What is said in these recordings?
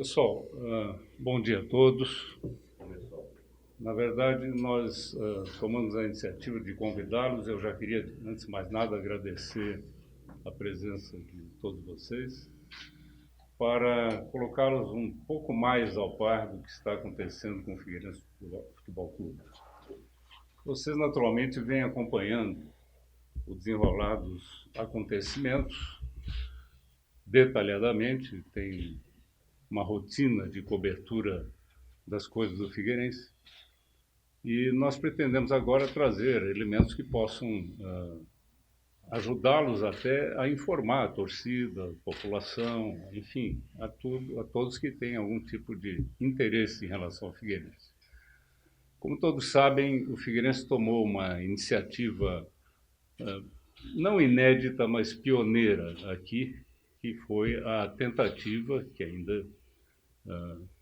Pessoal, bom dia a todos. Na verdade, nós tomamos a iniciativa de convidá-los. Eu já queria, antes de mais nada, agradecer a presença de todos vocês para colocá-los um pouco mais ao par do que está acontecendo com o Figueirense Futebol Clube. Vocês, naturalmente, vêm acompanhando o desenrolar dos acontecimentos detalhadamente, tem uma rotina de cobertura das coisas do Figueirense, e nós pretendemos agora trazer elementos que possam ajudá-los até a informar a torcida, a população, enfim, a todos que têm algum tipo de interesse em relação ao Figueirense. Como todos sabem, o Figueirense tomou uma iniciativa não inédita, mas pioneira aqui, que foi a tentativa, que ainda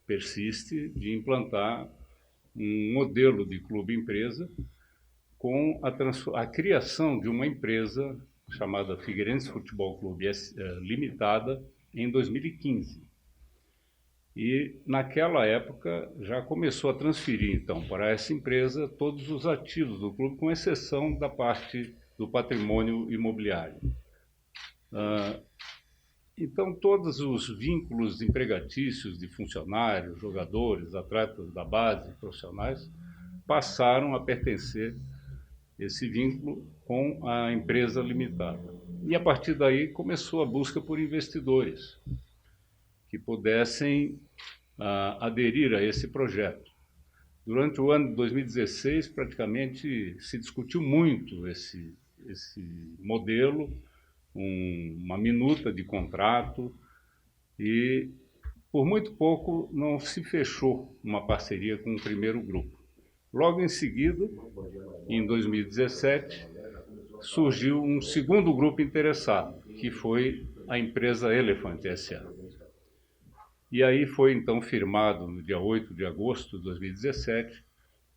persiste, de implantar um modelo de clube-empresa com a criação de uma empresa chamada Figueirense Futebol Clube Limitada em 2015. E, naquela época, já começou a transferir, então, para essa empresa todos os ativos do clube, com exceção da parte do patrimônio imobiliário. Então, todos os vínculos empregatícios de funcionários, jogadores, atletas da base, profissionais, passaram a pertencer esse vínculo com a empresa limitada. E, a partir daí, começou a busca por investidores que pudessem aderir a esse projeto. Durante o ano de 2016, praticamente se discutiu muito esse modelo, uma minuta de contrato, e por muito pouco não se fechou uma parceria com o primeiro grupo. Logo em seguida, em 2017, surgiu um segundo grupo interessado, que foi a empresa Elephant S.A. E aí foi então firmado, no dia 8 de agosto de 2017,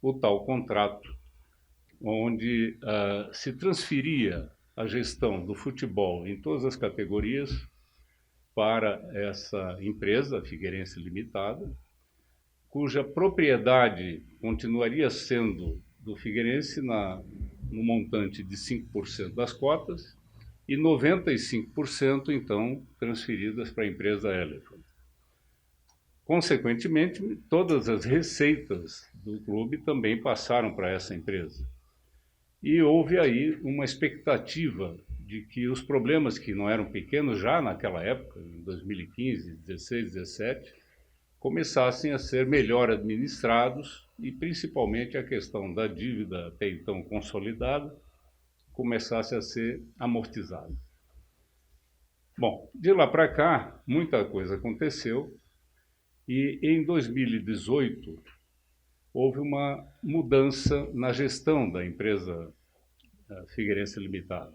o tal contrato, onde se transferia a gestão do futebol em todas as categorias para essa empresa, Figueirense Limitada, cuja propriedade continuaria sendo do Figueirense no montante de 5% das cotas e 95%, então, transferidas para a empresa Elephant. Consequentemente, todas as receitas do clube também passaram para essa empresa. E houve aí uma expectativa de que os problemas, que não eram pequenos já naquela época, em 2015, 16, 17, começassem a ser melhor administrados e, principalmente, a questão da dívida até então consolidada começasse a ser amortizada. Bom, de lá para cá, muita coisa aconteceu e, em 2018, houve uma mudança na gestão da empresa Figueirense Limitada,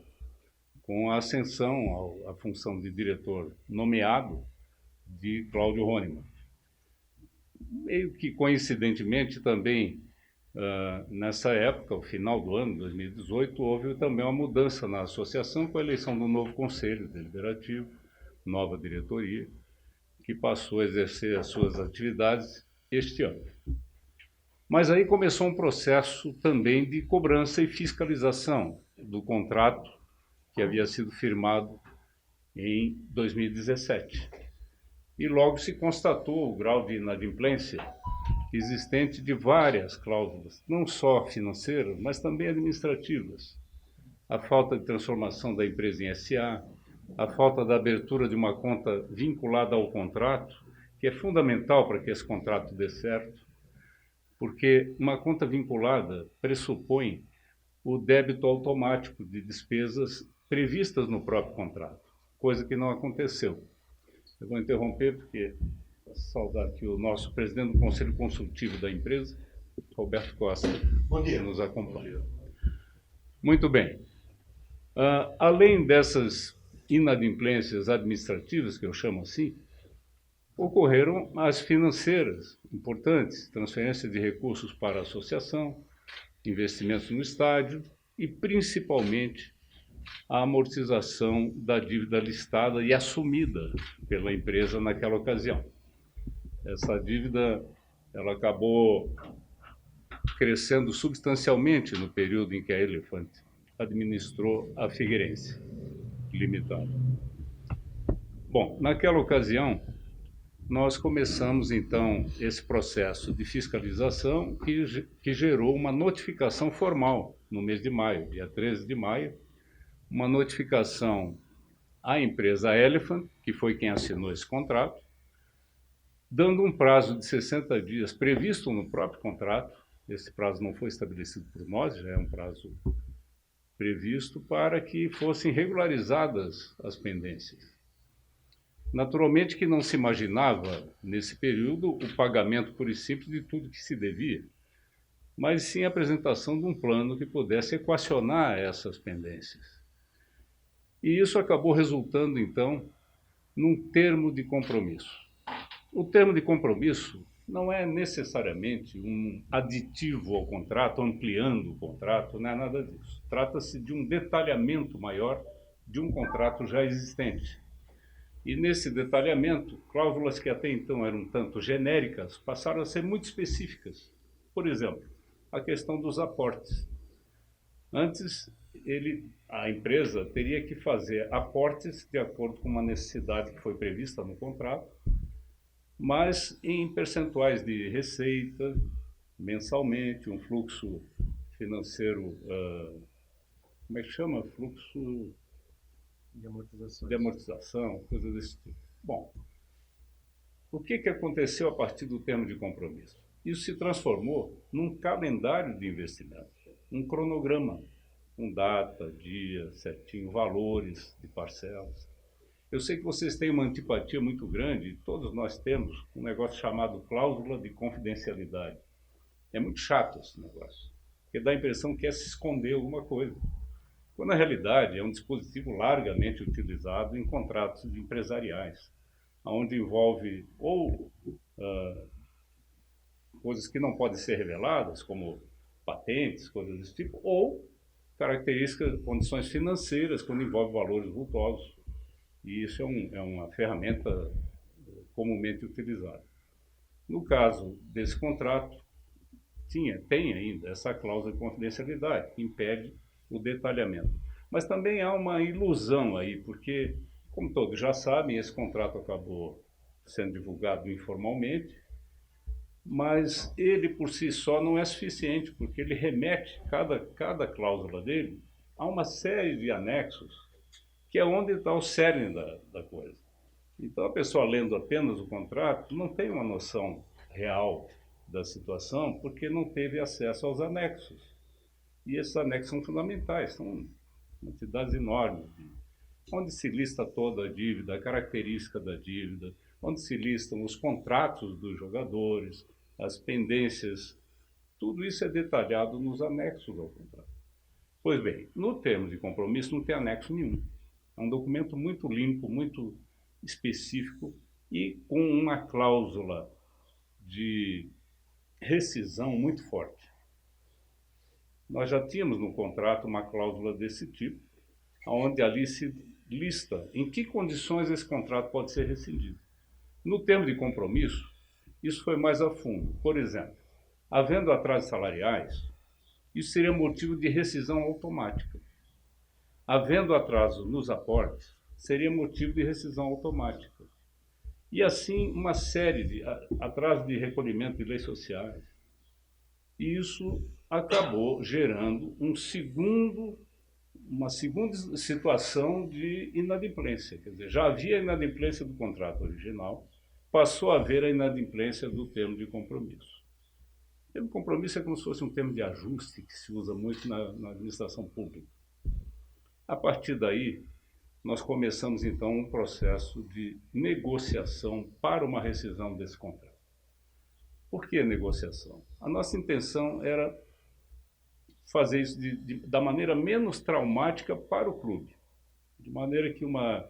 com a ascensão à função de diretor nomeado de Cláudio Rônima. Meio que coincidentemente também, nessa época, ao final do ano de 2018, houve também uma mudança na associação com a eleição do novo Conselho Deliberativo, nova diretoria, que passou a exercer as suas atividades este ano. Mas aí começou um processo também de cobrança e fiscalização do contrato que havia sido firmado em 2017. E logo se constatou o grau de inadimplência existente de várias cláusulas, não só financeiras, mas também administrativas. A falta de transformação da empresa em SA, a falta da abertura de uma conta vinculada ao contrato, que é fundamental para que esse contrato dê certo, porque uma conta vinculada pressupõe o débito automático de despesas previstas no próprio contrato, coisa que não aconteceu. Eu vou interromper porque vou saudar aqui o nosso presidente do Conselho Consultivo da empresa, Roberto Costa, Bom dia. Que nos acompanha. Muito bem. Além dessas inadimplências administrativas, que eu chamo assim, ocorreram as financeiras importantes, transferência de recursos para a associação, investimentos no estádio e, principalmente, a amortização da dívida listada e assumida pela empresa naquela ocasião. essa dívida ela acabou crescendo substancialmente no período em que a Elephant administrou a Figueirense Limitada. Bom, naquela ocasião, nós começamos, então, esse processo de fiscalização que gerou uma notificação formal no mês de maio, dia 13 de maio, uma notificação à empresa Elephant, que foi quem assinou esse contrato, dando um prazo de 60 dias previsto no próprio contrato. Esse prazo não foi estabelecido por nós, já é um prazo previsto para que fossem regularizadas as pendências. Naturalmente que não se imaginava, nesse período, o pagamento puro e simples de tudo que se devia, mas sim a apresentação de um plano que pudesse equacionar essas pendências. E isso acabou resultando, então, num termo de compromisso. O termo de compromisso não é necessariamente um aditivo ao contrato, ampliando o contrato, não é nada disso. Trata-se de um detalhamento maior de um contrato já existente. E nesse detalhamento, cláusulas que até então eram um tanto genéricas passaram a ser muito específicas. Por exemplo, a questão dos aportes. Antes, a empresa teria que fazer aportes de acordo com uma necessidade que foi prevista no contrato, mas em percentuais de receita, mensalmente, um fluxo financeiro, como é que chama? Fluxo de amortização, coisa desse tipo. Bom, o que aconteceu a partir do termo de compromisso? Isso se transformou num calendário de investimento, um cronograma, com data, dia, certinho, valores de parcelas. Eu sei que vocês têm uma antipatia muito grande, todos nós temos, um negócio chamado cláusula de confidencialidade. É muito chato esse negócio, porque dá a impressão que é se esconder alguma coisa, quando na realidade é um dispositivo largamente utilizado em contratos empresariais, onde envolve ou coisas que não podem ser reveladas, como patentes, coisas desse tipo, ou características, condições financeiras, quando envolve valores vultosos. E isso é uma ferramenta comumente utilizada. No caso desse contrato, tem ainda essa cláusula de confidencialidade, que impede o detalhamento. Mas também há uma ilusão aí, porque, como todos já sabem, esse contrato acabou sendo divulgado informalmente, mas ele por si só não é suficiente, porque ele remete, cada cláusula dele, a uma série de anexos, que é onde está o cerne da coisa. Então, a pessoa lendo apenas o contrato não tem uma noção real da situação, porque não teve acesso aos anexos. E esses anexos são fundamentais, são quantidades enormes, onde se lista toda a dívida, a característica da dívida, onde se listam os contratos dos jogadores, as pendências, tudo isso é detalhado nos anexos ao contrato. Pois bem, no termo de compromisso não tem anexo nenhum. É um documento muito limpo, muito específico e com uma cláusula de rescisão muito forte. Nós já tínhamos no contrato uma cláusula desse tipo, onde ali se lista em que condições esse contrato pode ser rescindido. No termo de compromisso, isso foi mais a fundo. Por exemplo, havendo atrasos salariais, isso seria motivo de rescisão automática. Havendo atraso nos aportes, seria motivo de rescisão automática. E assim, uma série de atrasos de recolhimento de leis sociais. E isso acabou gerando uma segunda situação de inadimplência. Quer dizer, já havia a inadimplência do contrato original, passou a haver a inadimplência do termo de compromisso. O termo de compromisso é como se fosse um termo de ajuste que se usa muito na administração pública. A partir daí, nós começamos então um processo de negociação para uma rescisão desse contrato. Por que negociação? A nossa intenção era fazer isso da maneira menos traumática para o clube, de maneira que uma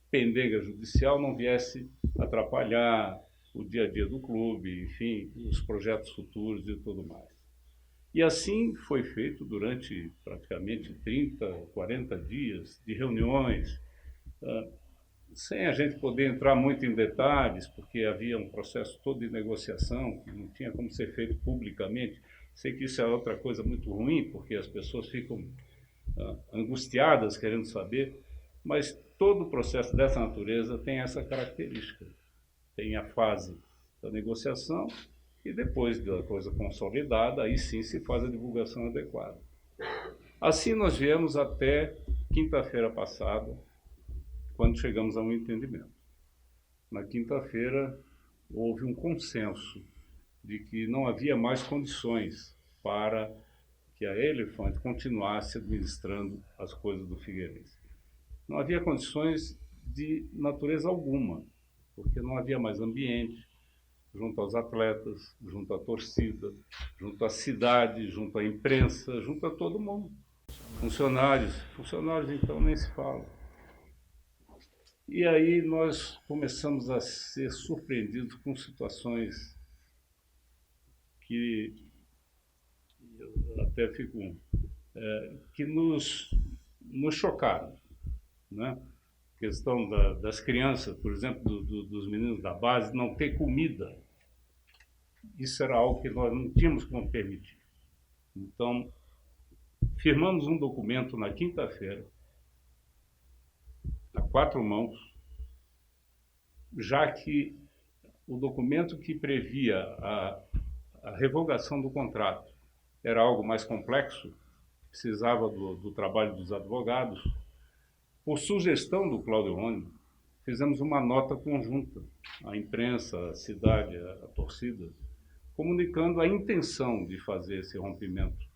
pendenga judicial não viesse atrapalhar o dia a dia do clube, enfim, os projetos futuros e tudo mais. E assim foi feito durante praticamente 30, 40 dias de reuniões, sem a gente poder entrar muito em detalhes, porque havia um processo todo de negociação que não tinha como ser feito publicamente. Sei que isso é outra coisa muito ruim, porque as pessoas ficam angustiadas querendo saber, mas todo o processo dessa natureza tem essa característica. Tem a fase da negociação e depois da coisa consolidada, aí sim se faz a divulgação adequada. Assim nós viemos até quinta-feira passada, quando chegamos a um entendimento. Na quinta-feira houve um consenso de que não havia mais condições para que a Elephant continuasse administrando as coisas do Figueirense. Não havia condições de natureza alguma, porque não havia mais ambiente junto aos atletas, junto à torcida, junto à cidade, junto à imprensa, junto a todo mundo. Funcionários então nem se fala. E aí nós começamos a ser surpreendidos com situações que eu até fico que nos chocaram, né? A questão das crianças, por exemplo, dos meninos da base não ter comida. Isso era algo que nós não tínhamos como permitir. Então, firmamos um documento na quinta-feira, a 4 mãos, já que o documento que previa a revogação do contrato era algo mais complexo, precisava do trabalho dos advogados. Por sugestão do Cláudio Rony, fizemos uma nota conjunta à imprensa, à cidade, à torcida, comunicando a intenção de fazer esse rompimento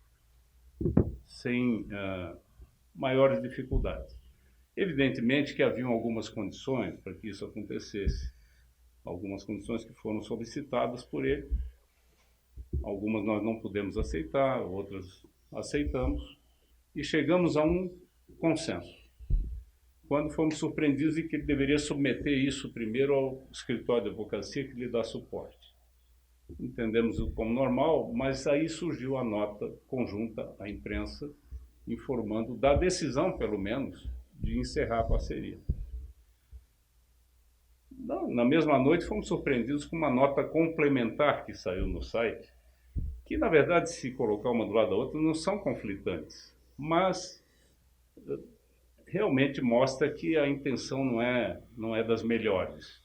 sem maiores dificuldades. Evidentemente que haviam algumas condições para que isso acontecesse, algumas condições que foram solicitadas por ele, algumas nós não pudemos aceitar, outras aceitamos, e chegamos a um consenso. Quando fomos surpreendidos de que ele deveria submeter isso primeiro ao escritório de advocacia que lhe dá suporte. Entendemos como normal, mas aí surgiu a nota conjunta à imprensa, informando da decisão, pelo menos, de encerrar a parceria. Na mesma noite fomos surpreendidos com uma nota complementar que saiu no site, que na verdade, se colocar uma do lado da outra, não são conflitantes, mas realmente mostra que a intenção não é das melhores.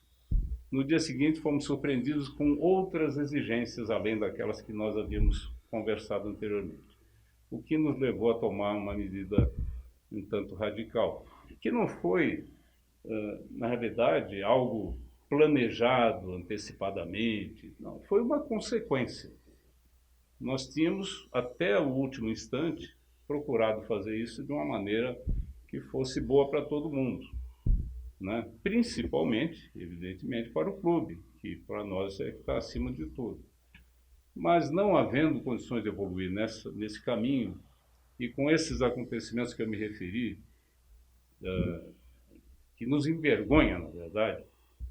No dia seguinte fomos surpreendidos com outras exigências, além daquelas que nós havíamos conversado anteriormente, o que nos levou a tomar uma medida um tanto radical, que não foi, na realidade, algo planejado antecipadamente, não, foi uma consequência. Nós tínhamos, até o último instante, procurado fazer isso de uma maneira que fosse boa para todo mundo, né? Principalmente, evidentemente, para o clube, que para nós é que está acima de tudo. Mas não havendo condições de evoluir nesse caminho, e com esses acontecimentos que eu me referi, que nos envergonham, na verdade,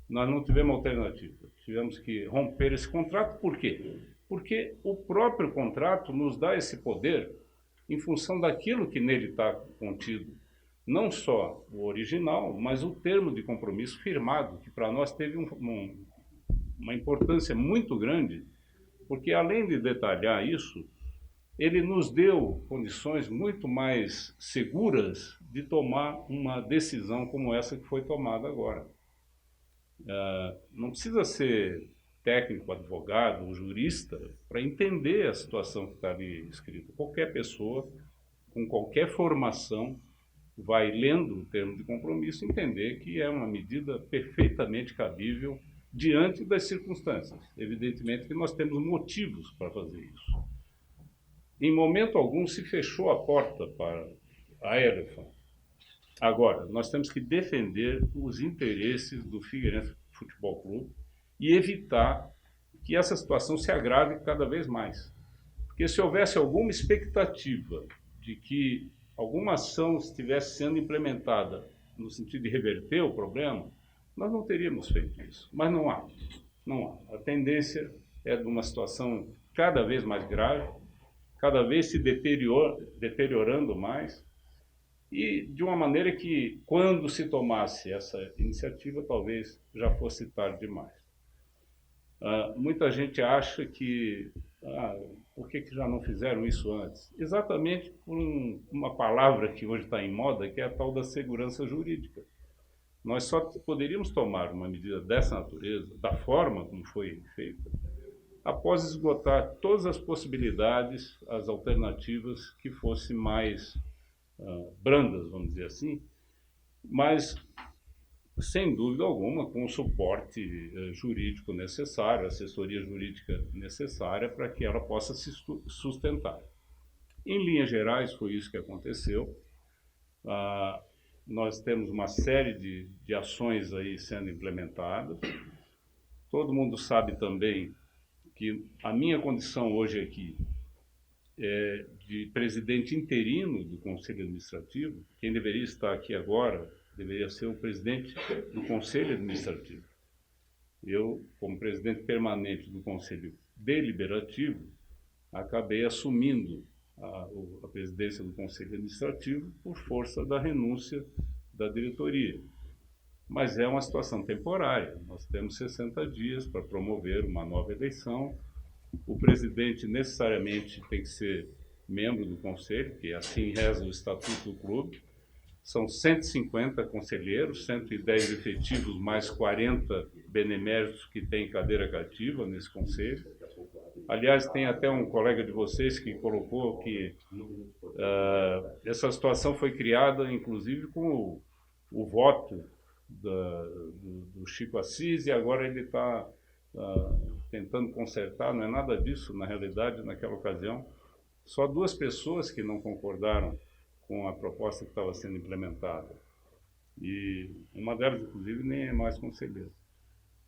nós não tivemos alternativa. Tivemos que romper esse contrato. Por quê? Porque o próprio contrato nos dá esse poder em função daquilo que nele está contido. Não só o original, mas o termo de compromisso firmado, que para nós teve uma importância muito grande, porque além de detalhar isso, ele nos deu condições muito mais seguras de tomar uma decisão como essa que foi tomada agora. Não precisa ser técnico, advogado ou jurista para entender a situação que está ali escrita. Qualquer pessoa, com qualquer formação, vai lendo o termo de compromisso entender que é uma medida perfeitamente cabível diante das circunstâncias. Evidentemente que nós temos motivos para fazer isso. Em momento algum se fechou a porta para a Elephant. Agora, nós temos que defender os interesses do Figueirense Futebol Clube e evitar que essa situação se agrave cada vez mais. Porque se houvesse alguma expectativa de que alguma ação estivesse sendo implementada no sentido de reverter o problema, nós não teríamos feito isso. Mas não há. Não há. A tendência é de uma situação cada vez mais grave, cada vez se deteriorando mais, E de uma maneira que, quando se tomasse essa iniciativa, talvez já fosse tarde demais. Muita gente acha que, por que já não fizeram isso antes? Exatamente por uma palavra que hoje está em moda, que é a tal da segurança jurídica. Nós só poderíamos tomar uma medida dessa natureza, da forma como foi feita, após esgotar todas as possibilidades, as alternativas que fossem mais brandas, vamos dizer assim, mas sem dúvida alguma com o suporte jurídico necessário, assessoria jurídica necessária para que ela possa se sustentar. Em linhas gerais, foi isso que aconteceu. Nós temos uma série de ações aí sendo implementadas. Todo mundo sabe também que a minha condição hoje aqui é de presidente interino do Conselho Administrativo. Quem deveria estar aqui agora deveria ser o presidente do Conselho Administrativo. Eu, como presidente permanente do Conselho Deliberativo, acabei assumindo a presidência do Conselho Administrativo por força da renúncia da diretoria. Mas é uma situação temporária. Nós temos 60 dias para promover uma nova eleição. O presidente necessariamente tem que ser membro do conselho, que assim reza o estatuto do clube. São 150 conselheiros, 110 efetivos, mais 40 beneméritos que têm cadeira cativa nesse conselho. Aliás, tem até um colega de vocês que colocou que essa situação foi criada, inclusive, com o voto do Chico Assis, e agora ele está tentando consertar. Não é nada disso, na realidade, naquela ocasião. Só 2 pessoas que não concordaram com a proposta que estava sendo implementada. E uma delas, inclusive, nem é mais conselheira.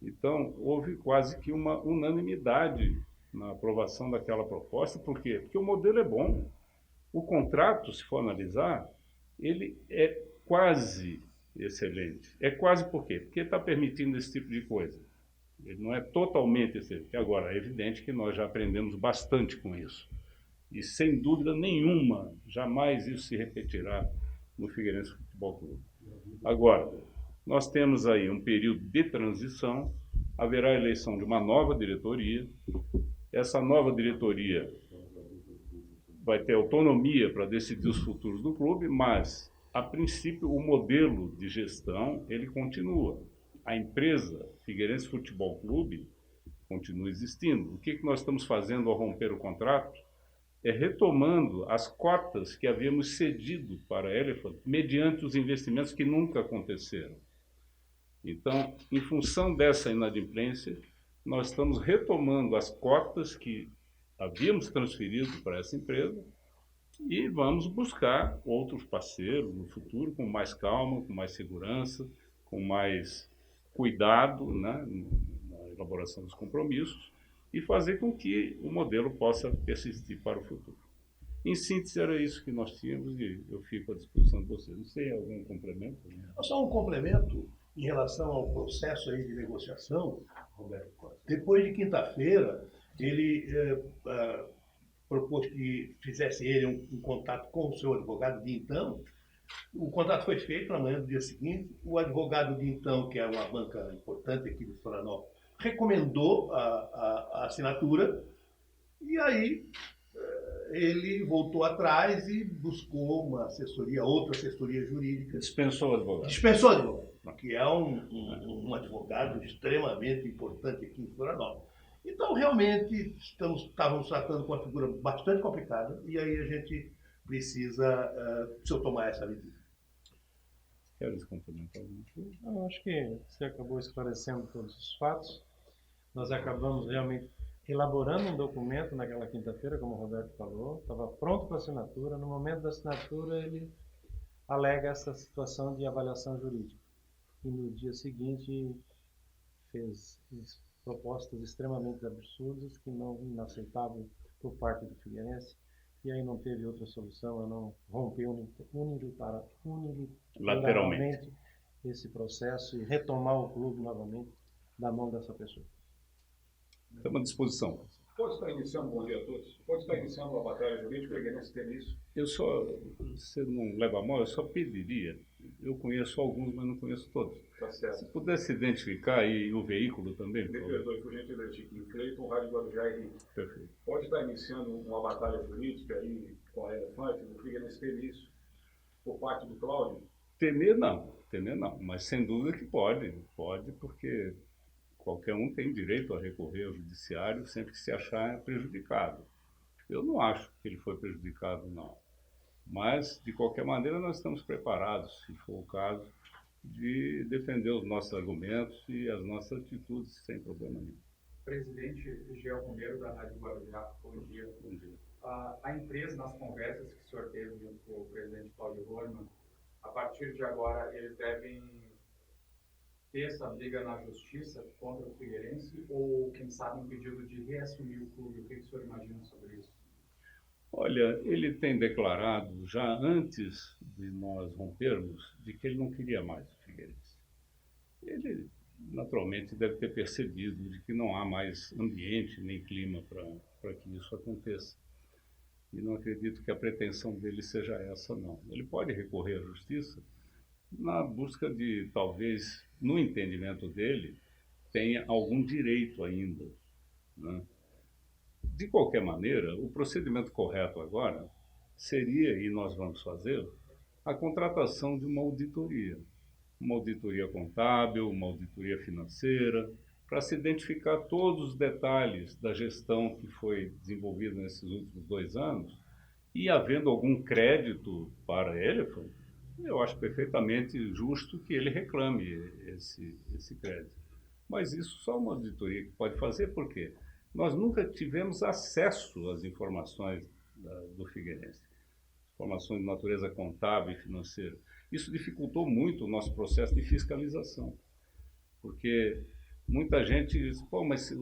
Então, houve quase que uma unanimidade na aprovação daquela proposta. Por quê? Porque o modelo é bom. O contrato, se for analisar, ele é quase excelente. É quase por quê? Porque está permitindo esse tipo de coisa. Ele não é totalmente excelente. Agora, é evidente que nós já aprendemos bastante com isso. E, sem dúvida nenhuma, jamais isso se repetirá no Figueirense Futebol Clube. Agora, nós temos aí um período de transição, haverá a eleição de uma nova diretoria. Essa nova diretoria vai ter autonomia para decidir os futuros do clube, mas, a princípio, o modelo de gestão, ele continua. A empresa Figueirense Futebol Clube continua existindo. O que nós estamos fazendo ao romper o contrato? É retomando as cotas que havíamos cedido para a Elephant mediante os investimentos que nunca aconteceram. Então, em função dessa inadimplência, nós estamos retomando as cotas que havíamos transferido para essa empresa e vamos buscar outros parceiros no futuro com mais calma, com mais segurança, com mais cuidado, né, na elaboração dos compromissos, e fazer com que o modelo possa persistir para o futuro. Em síntese, era isso que nós tínhamos e eu fico à disposição de vocês. Não sei, algum complemento? Só um complemento em relação ao processo aí de negociação, Roberto Costa. Depois de quinta-feira, ele propôs que fizesse ele um contato com o seu advogado de então. O contato foi feito na manhã do dia seguinte. O advogado de então, que é uma banca importante aqui de Florianópolis, recomendou a assinatura, e aí ele voltou atrás e buscou uma assessoria, outra assessoria jurídica. Dispensou o advogado. Dispensou o advogado, que é um advogado extremamente importante aqui em Florianópolis. Então, realmente, estávamos tratando com uma figura bastante complicada, e aí a gente precisa tomar essa medida. Queres complementar alguma coisa? Eu acho que você acabou esclarecendo todos os fatos. Nós acabamos realmente elaborando um documento naquela quinta-feira, como o Roberto falou, estava pronto para assinatura. No momento da assinatura, ele alega essa situação de avaliação jurídica. E no dia seguinte, fez propostas extremamente absurdas, que não inaceitáveis por parte do Figueirense. E aí não teve outra solução a não romper unilateralmente esse processo e retomar o clube novamente da mão dessa pessoa. Estamos à disposição. Pode estar iniciando, bom dia a todos, pode estar iniciando uma batalha jurídica, o Figueirense tem isso? Você não leva a mal, eu só pediria. Eu conheço alguns, mas não conheço todos. Tá certo. Se pudesse identificar e o veículo também, por Me favor. perdoe, por gentileza, Chiquinho Cleiton, Rádio Guarujá Henrique. Perfeito. Pode estar iniciando uma batalha jurídica aí com a Elefante, o Figueirense teve isso, por parte do Cláudio? Temer não, mas sem dúvida que pode, porque qualquer um tem direito a recorrer ao judiciário sempre que se achar prejudicado. Eu não acho que ele foi prejudicado, não. Mas, de qualquer maneira, nós estamos preparados, se for o caso, de defender os nossos argumentos e as nossas atitudes sem problema nenhum. Presidente Geo Romero, da Rádio Guarujá, bom dia. Bom dia. A empresa, nas conversas que o senhor teve junto com o presidente Cláudio Horman, a partir de agora eles devem ter essa briga na justiça contra o Figueirense ou, quem sabe, um pedido de reassumir o clube? O que o senhor imagina sobre isso? Olha, ele tem declarado já antes de nós rompermos de que ele não queria mais o Figueirense. Ele naturalmente deve ter percebido de que não há mais ambiente nem clima para que isso aconteça. E não acredito que a pretensão dele seja essa, não. Ele pode recorrer à justiça na busca de, talvez, no entendimento dele, tenha algum direito ainda, né? De qualquer maneira, o procedimento correto agora seria, e nós vamos fazer, a contratação de uma auditoria contábil, uma auditoria financeira, para se identificar todos os detalhes da gestão que foi desenvolvida nesses últimos 2 anos e, havendo algum crédito para a Elephant, eu acho perfeitamente justo que ele reclame esse crédito. Mas isso só uma auditoria que pode fazer, por quê? Nós nunca tivemos acesso às informações do Figueirense, informações de natureza contábil e financeira. Isso dificultou muito o nosso processo de fiscalização, porque muita gente diz, pô, mas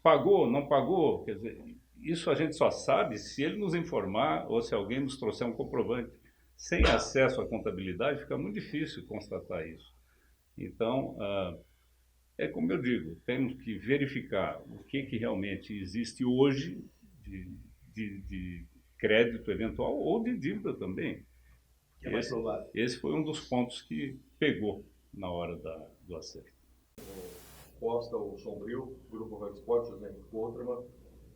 pagou, não pagou? Quer dizer, isso a gente só sabe se ele nos informar ou se alguém nos trouxer um comprovante. Sem acesso à contabilidade fica muito difícil constatar isso. Então, é como eu digo, temos que verificar o que realmente existe hoje de crédito eventual ou de dívida também. Que é mais provável. Esse foi um dos pontos que pegou na hora do acerto. Costa, o Sombrio, Grupo Red Sport, José Outrama.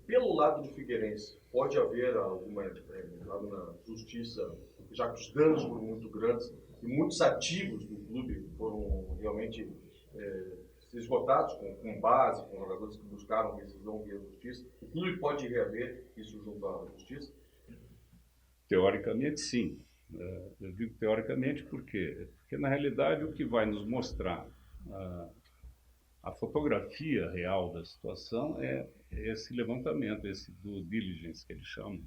Pelo lado do Figueirense, pode haver alguma lado na justiça, já que os danos foram muito grandes e muitos ativos do clube foram realmente esgotados com base, com jogadores que buscaram rescisão via justiça. O clube pode reaver isso junto à justiça? Teoricamente, sim. Eu digo teoricamente porque na realidade o que vai nos mostrar a fotografia real da situação é esse levantamento, esse due diligence que eles chamam,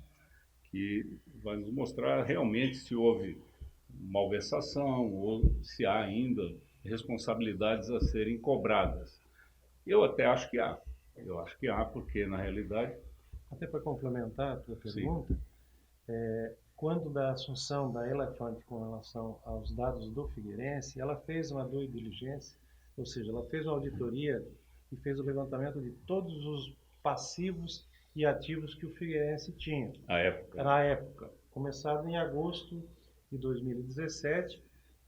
que vai nos mostrar realmente se houve malversação ou se há ainda responsabilidades a serem cobradas. Eu até acho que há. Eu acho que há, porque na realidade... Até para complementar a tua pergunta, quando da assunção da Elefante com relação aos dados do Figueirense, ela fez uma due diligence, ou seja, ela fez uma auditoria e fez o levantamento de todos os passivos e ativos que o Figueirense tinha. Na época. Começado em agosto de 2017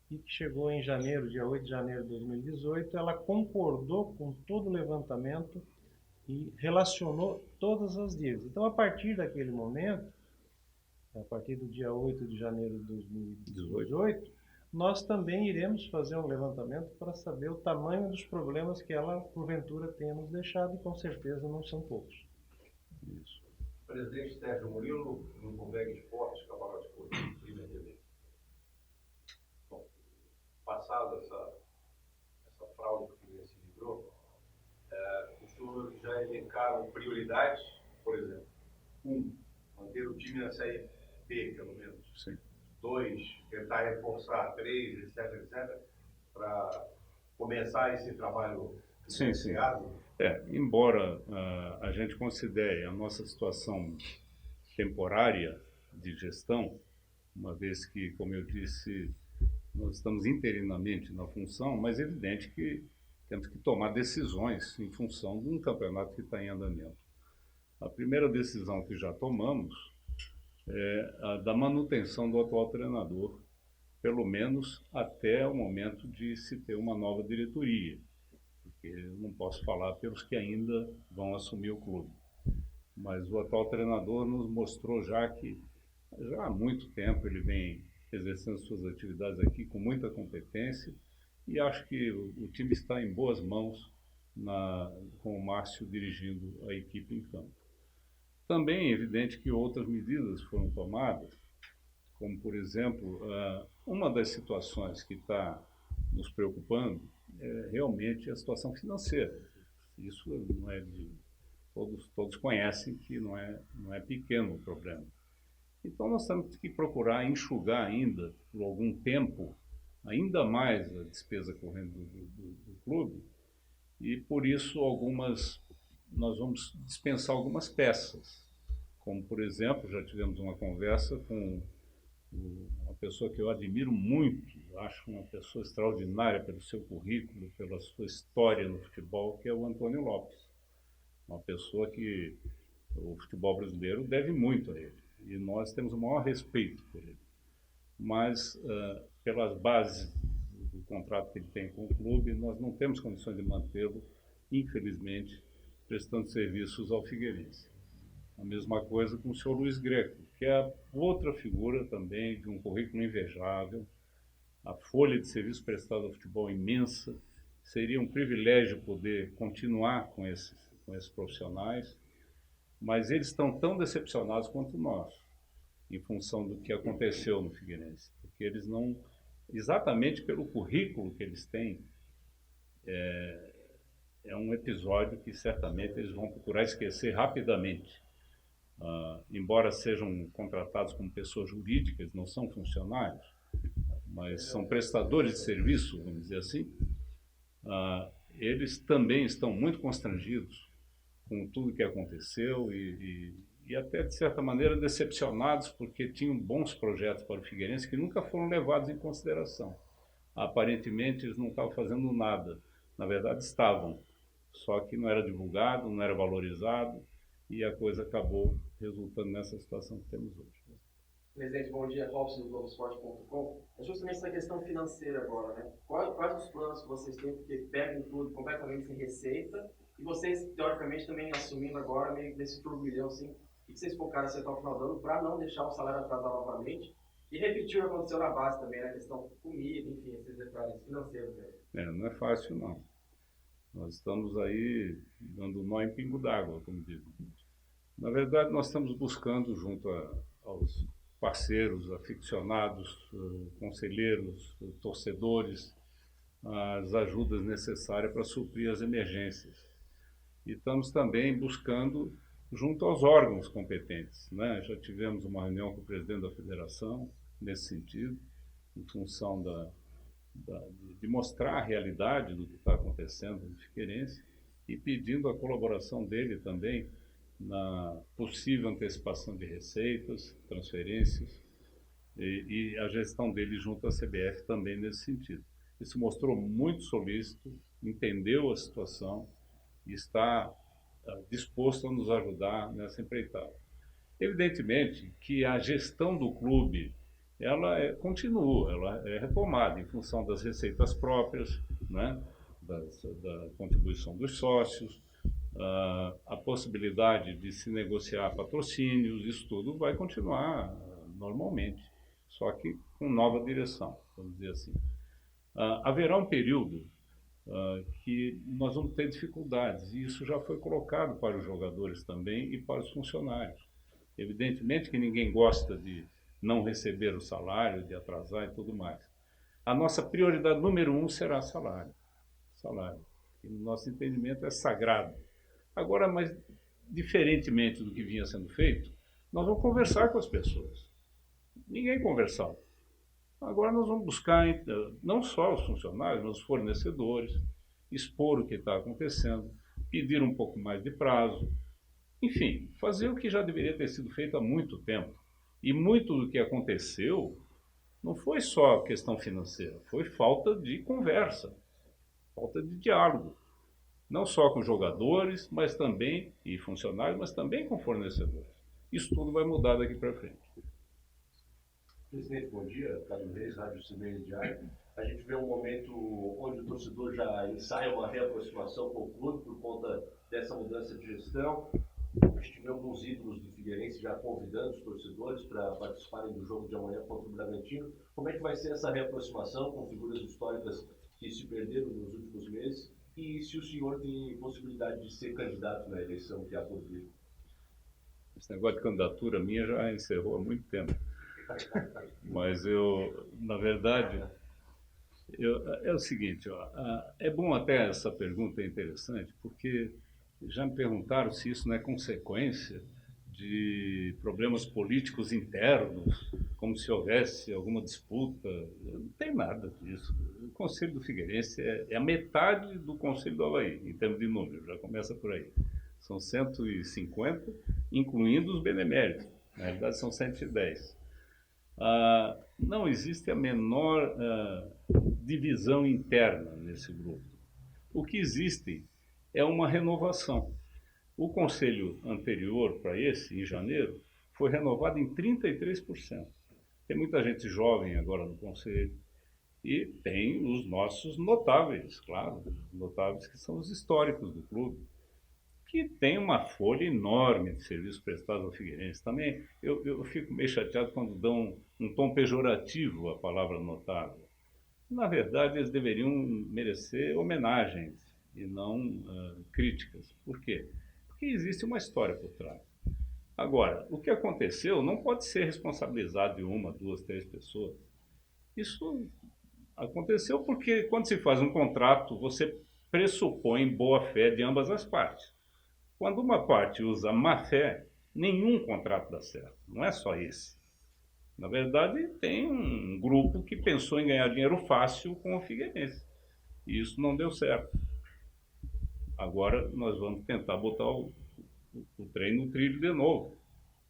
e que chegou em janeiro, dia 8 de janeiro de 2018, ela concordou com todo o levantamento e relacionou todas as dívidas. Então, a partir daquele momento, a partir do dia 8 de janeiro de 2018, nós também iremos fazer um levantamento para saber o tamanho dos problemas que ela, porventura, tenha nos deixado, e com certeza não são poucos. Isso. Presidente Sérgio Murilo, no Conveg Esportes, Camarote Esportivo, Prima TV. Bom, passada essa fraude que o Figueirense livrou, o senhor já elencaram prioridades, por exemplo, 1, manter o time na Série B, pelo menos. Sim. 2, tentar reforçar. 3, etc., para começar esse trabalho financiado. Embora a gente considere a nossa situação temporária de gestão, uma vez que, como eu disse, nós estamos interinamente na função, mas é evidente que temos que tomar decisões em função de um campeonato que está em andamento. A primeira decisão que já tomamos é a da manutenção do atual treinador, pelo menos até o momento de se ter uma nova diretoria, porque eu não posso falar pelos que ainda vão assumir o clube. Mas o atual treinador nos mostrou já que, já há muito tempo, ele vem exercendo suas atividades aqui com muita competência e acho que o time está em boas mãos com o Márcio dirigindo a equipe em campo. Também é evidente que outras medidas foram tomadas, como, por exemplo, uma das situações que está nos preocupando é realmente a situação financeira. Isso não é de... Todos conhecem que não é pequeno o problema. Então nós temos que procurar enxugar ainda, por algum tempo, ainda mais a despesa corrente do clube, e por isso nós vamos dispensar algumas peças. Como, por exemplo, já tivemos uma conversa com uma pessoa que eu admiro muito, acho uma pessoa extraordinária pelo seu currículo, pela sua história no futebol, que é o Antônio Lopes. Uma pessoa que o futebol brasileiro deve muito a ele, e nós temos o maior respeito por ele. Mas, pelas bases do contrato que ele tem com o clube, nós não temos condições de mantê-lo, infelizmente, prestando serviços ao Figueirense. A mesma coisa com o senhor Luiz Greco, que é outra figura também de um currículo invejável, a folha de serviço prestado ao futebol imensa. Seria um privilégio poder continuar com esses profissionais, mas eles estão tão decepcionados quanto nós, em função do que aconteceu no Figueirense, porque eles não, exatamente pelo currículo que eles têm, é um episódio que certamente eles vão procurar esquecer rapidamente. Embora sejam contratados como pessoas jurídicas, não são funcionários, mas são prestadores de serviço, vamos dizer assim, eles também estão muito constrangidos com tudo que aconteceu e até, de certa maneira, decepcionados porque tinham bons projetos para o Figueirense que nunca foram levados em consideração. Aparentemente, eles não estavam fazendo nada. Na verdade, estavam, só que não era divulgado, não era valorizado e a coisa acabou resultando nessa situação que temos hoje. Presidente, bom dia. Robson do Globoesporte.com. É justamente essa questão financeira agora, né? Quais os planos que vocês têm, porque pegam tudo completamente sem receita, e vocês, teoricamente, também assumindo agora meio desse turbilhão, assim, o que vocês focaram até o final do ano para não deixar o salário atrasar novamente e repetir o que aconteceu na base também, na questão de comida, enfim, esses detalhes financeiros. Não é fácil, não. Nós estamos aí dando nó em pingo d'água, como dizem. Na verdade, nós estamos buscando, junto aos parceiros, aficionados, conselheiros, torcedores, as ajudas necessárias para suprir as emergências. E estamos também buscando junto aos órgãos competentes, né? Já tivemos uma reunião com o presidente da federação nesse sentido, em função de mostrar a realidade do que está acontecendo no Figueirense e pedindo a colaboração dele também na possível antecipação de receitas, transferências e a gestão dele junto à CBF também nesse sentido. Ele se mostrou muito solícito, entendeu a situação e está disposto a nos ajudar nessa empreitada. Evidentemente que a gestão do clube continua, ela é retomada em função das receitas próprias, né, da contribuição dos sócios, a possibilidade de se negociar patrocínios, isso tudo vai continuar normalmente, só que com nova direção, vamos dizer assim. Haverá um período que nós vamos ter dificuldades, e isso já foi colocado para os jogadores também e para os funcionários. Evidentemente que ninguém gosta de não receber o salário, de atrasar e tudo mais. A nossa prioridade número 1 será salário. Salário, que no nosso entendimento é sagrado. Agora, mas diferentemente do que vinha sendo feito, nós vamos conversar com as pessoas. Ninguém conversava. Agora nós vamos buscar não só os funcionários, mas os fornecedores, expor o que está acontecendo, pedir um pouco mais de prazo, enfim, fazer o que já deveria ter sido feito há muito tempo. E muito do que aconteceu não foi só questão financeira, foi falta de conversa, falta de diálogo. Não só com jogadores, mas também, e funcionários, mas também com fornecedores. Isso tudo vai mudar daqui para frente. Presidente, bom dia. Carlos Reis, Rádio CBN Diário. A gente vê um momento onde o torcedor já ensaia uma reaproximação com o clube por conta dessa mudança de gestão. A gente vê alguns ídolos do Figueirense já convidando os torcedores para participarem do jogo de amanhã contra o Bragantino. Como é que vai ser essa reaproximação com figuras históricas que se perderam nos últimos meses? E se o senhor tem possibilidade de ser candidato na eleição que há por vir? Esse negócio de candidatura minha já encerrou há muito tempo. Mas eu, na verdade, é o seguinte, ó, é bom até essa pergunta, é interessante, porque já me perguntaram se isso não é consequência de problemas políticos internos, como se houvesse alguma disputa. Não tem nada disso. O Conselho do Figueirense é a metade do Conselho do Avaí, em termos de número, já começa por aí. São 150, incluindo os beneméritos. Na realidade, são 110. Não existe a menor divisão interna nesse grupo. O que existe é uma renovação. O conselho anterior para esse, em janeiro, foi renovado em 33%. Tem muita gente jovem agora no conselho e tem os nossos notáveis, claro, notáveis que são os históricos do clube, que tem uma folha enorme de serviços prestados ao Figueirense. Também eu fico meio chateado quando dão um tom pejorativo à palavra notável. Na verdade, eles deveriam merecer homenagens e não críticas. Por quê? Porque existe uma história por trás. Agora, o que aconteceu não pode ser responsabilizado de uma, duas, três pessoas. Isso aconteceu porque quando se faz um contrato, você pressupõe boa-fé de ambas as partes. Quando uma parte usa má-fé, nenhum contrato dá certo. Não é só esse. Na verdade, tem um grupo que pensou em ganhar dinheiro fácil com o Figueirense. E isso não deu certo. Agora nós vamos tentar botar o trem no trilho de novo.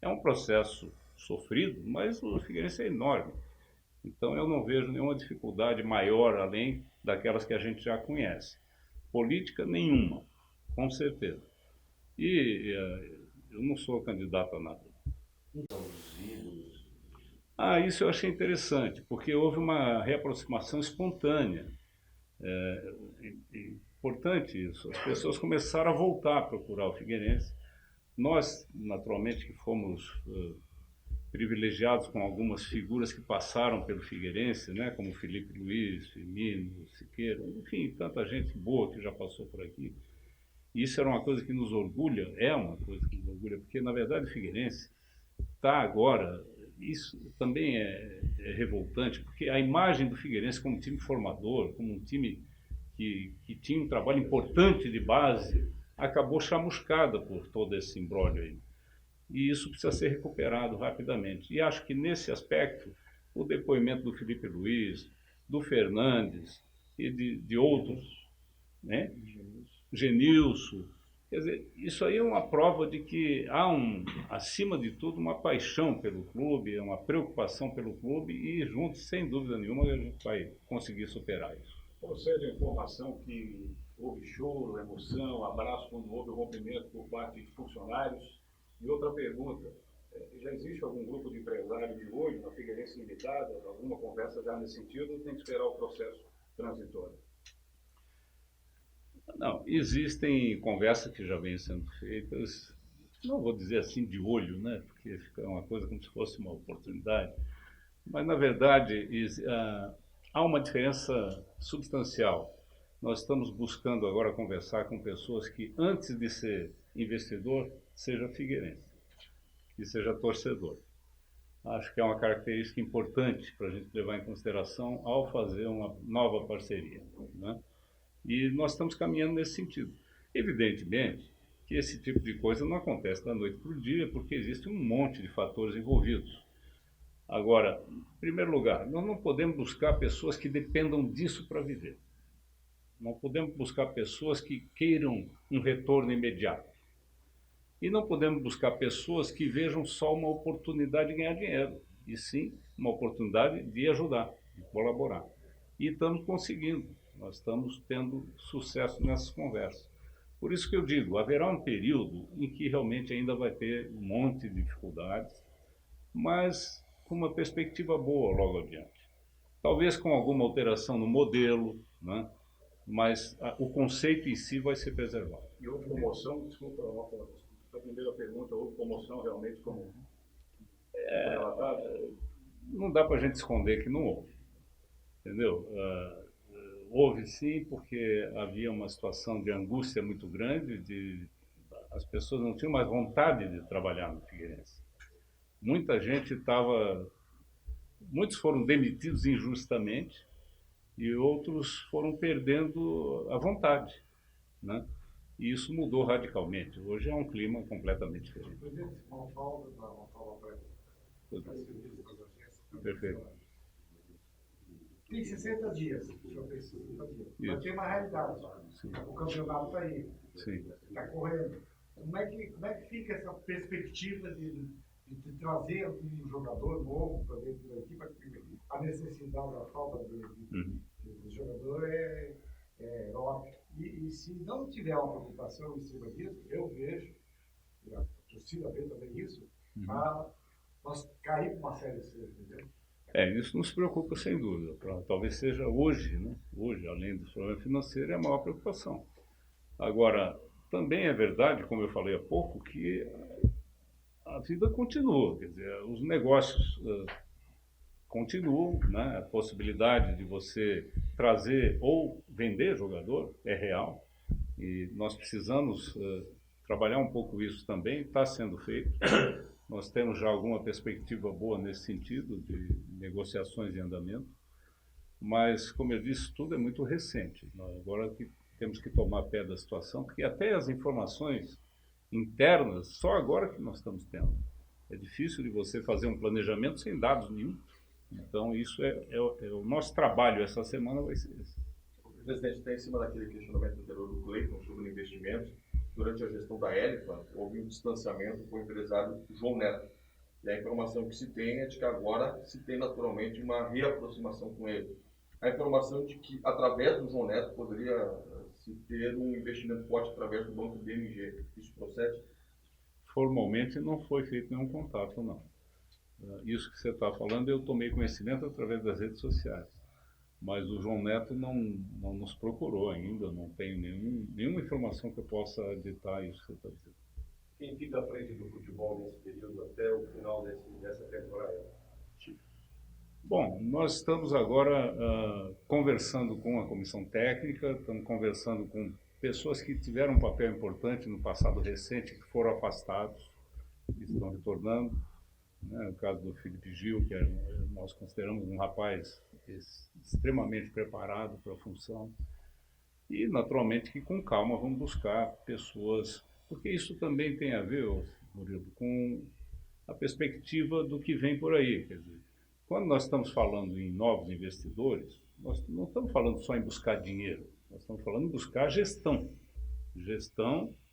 É um processo sofrido, mas o Figueirense é enorme. Então eu não vejo nenhuma dificuldade maior além daquelas que a gente já conhece. Política nenhuma, com certeza. E eu não sou candidato a nada. Então, os ídolos. Isso eu achei interessante, porque houve uma reaproximação espontânea. Importante isso. As pessoas começaram a voltar a procurar o Figueirense. Nós, naturalmente, que fomos privilegiados com algumas figuras que passaram pelo Figueirense, né, como Felipe Luiz, Firmino, Siqueira, enfim, tanta gente boa que já passou por aqui. Isso era uma coisa que nos orgulha, é uma coisa que nos orgulha, porque, na verdade, o Figueirense está agora, isso também é revoltante, porque a imagem do Figueirense como time formador, como um time que tinha um trabalho importante de base, acabou chamuscada por todo esse imbróglio aí. E isso precisa ser recuperado rapidamente. E acho que, nesse aspecto, o depoimento do Felipe Luiz, do Fernandes e de outros, né? Genilson, quer dizer, isso aí é uma prova de que há, acima de tudo, uma paixão pelo clube, uma preocupação pelo clube e, juntos, sem dúvida nenhuma, a gente vai conseguir superar isso. Procede a informação que houve choro, emoção, abraço quando houve o rompimento por parte de funcionários. E outra pergunta, já existe algum grupo de empresários de hoje na Figueirense Limitada, alguma conversa já nesse sentido, ou tem que esperar o processo transitório? Não, existem conversas que já vêm sendo feitas, não vou dizer assim de olho, né, porque fica uma coisa como se fosse uma oportunidade, mas na verdade há uma diferença substancial. Nós estamos buscando agora conversar com pessoas que, antes de ser investidor, seja figueirense, que seja torcedor. Acho que é uma característica importante para a gente levar em consideração ao fazer uma nova parceria, né? E nós estamos caminhando nesse sentido. Evidentemente que esse tipo de coisa não acontece da noite para o dia, porque existe um monte de fatores envolvidos. Agora, em primeiro lugar, nós não podemos buscar pessoas que dependam disso para viver. Não podemos buscar pessoas que queiram um retorno imediato. E não podemos buscar pessoas que vejam só uma oportunidade de ganhar dinheiro, e sim uma oportunidade de ajudar, de colaborar. E estamos conseguindo. Nós estamos tendo sucesso nessas conversas. Por isso que eu digo, haverá um período em que realmente ainda vai ter um monte de dificuldades, mas com uma perspectiva boa logo adiante. Talvez com alguma alteração no modelo, né? Mas o conceito em si vai ser preservado. E houve comoção, desculpa, a primeira pergunta, houve comoção realmente como foi relatado? Não dá para a gente esconder que não houve, entendeu? Houve sim, porque havia uma situação de angústia muito grande, as pessoas não tinham mais vontade de trabalhar no Figueirense. Muita gente muitos foram demitidos injustamente e outros foram perdendo a vontade, né? E isso mudou radicalmente. Hoje é um clima completamente diferente. Perfeito. Tem 60 dias. O senhor tem 60 dias. Isso. Mas tem uma realidade. Sim. O campeonato está aí. Sim. Está correndo. Como é que fica essa perspectiva de trazer um jogador novo para dentro da equipe? A necessidade, a falta do jogador é óbvio. E se não tiver uma preocupação em cima disso, eu vejo, e a torcida vê também isso, nós caímos uma série C, entendeu? Isso nos preocupa sem dúvida. Talvez seja hoje, né? Hoje, além do problema financeiro, é a maior preocupação. Agora, também é verdade, como eu falei há pouco, que a vida continua, quer dizer, os negócios continuam, né? A possibilidade de você trazer ou vender jogador é real e nós precisamos trabalhar um pouco isso também, está sendo feito. Nós temos já alguma perspectiva boa nesse sentido, de negociações em andamento, mas, como eu disse, tudo é muito recente. Agora temos que tomar pé da situação, porque até as informações internas, só agora que nós estamos tendo. É difícil de você fazer um planejamento sem dados nenhum. Então, isso é o nosso trabalho essa semana vai ser esse. Presidente, está em cima daquele questionamento anterior do Cleiton sobre investimentos. Durante a gestão da Elifa, houve um distanciamento com o empresário João Neto. E a informação que se tem é de que agora se tem naturalmente uma reaproximação com ele. A informação de que, através do João Neto, poderia se ter um investimento forte através do Banco BMG. Isso procede? Formalmente não foi feito nenhum contato, não. Isso que você está falando eu tomei conhecimento através das redes sociais. Mas o João Neto não nos procurou ainda, não tenho nenhuma informação que eu possa editar isso que você está dizendo. Quem fica à frente do futebol nesse período até o final dessa temporada? Bom, nós estamos agora conversando com a comissão técnica, estamos conversando com pessoas que tiveram um papel importante no passado recente, que foram afastados, que estão retornando. Né? O caso do Felipe Gil, que nós consideramos um rapaz extremamente preparado para a função. E, naturalmente, que com calma vamos buscar pessoas, porque isso também tem a ver, Murilo, com a perspectiva do que vem por aí. Quer dizer, quando nós estamos falando em novos investidores, nós não estamos falando só em buscar dinheiro, nós estamos falando em buscar gestão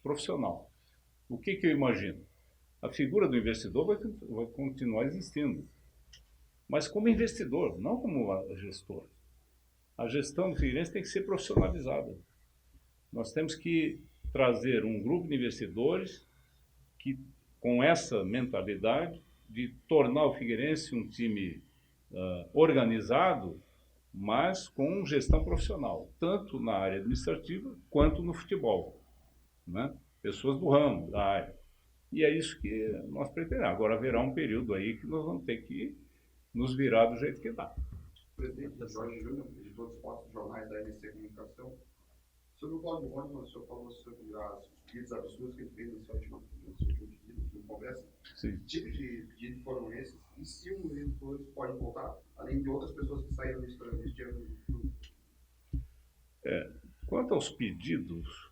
profissional. O que eu imagino? A figura do investidor vai continuar existindo, mas como investidor, não como gestor. A gestão do Figueirense tem que ser profissionalizada. Nós temos que trazer um grupo de investidores que, com essa mentalidade de tornar o Figueirense um time organizado, mas com gestão profissional, tanto na área administrativa quanto no futebol, né? Pessoas do ramo, da área. E é isso que nós pretendemos. Agora haverá um período aí que nós vamos ter que nos virar do jeito que dá. Presidente da Jorge Júnior, editor dos esportes jornais da NC Comunicação. Sobre o Cláudio Rônimo, o senhor falou sobre os pedidos absurdos que ele fez na sua última conversa. Sim. Que tipo de pedidos foram esses? E se um editor pode voltar, além de outras pessoas que saíram neste ano? Quanto aos pedidos,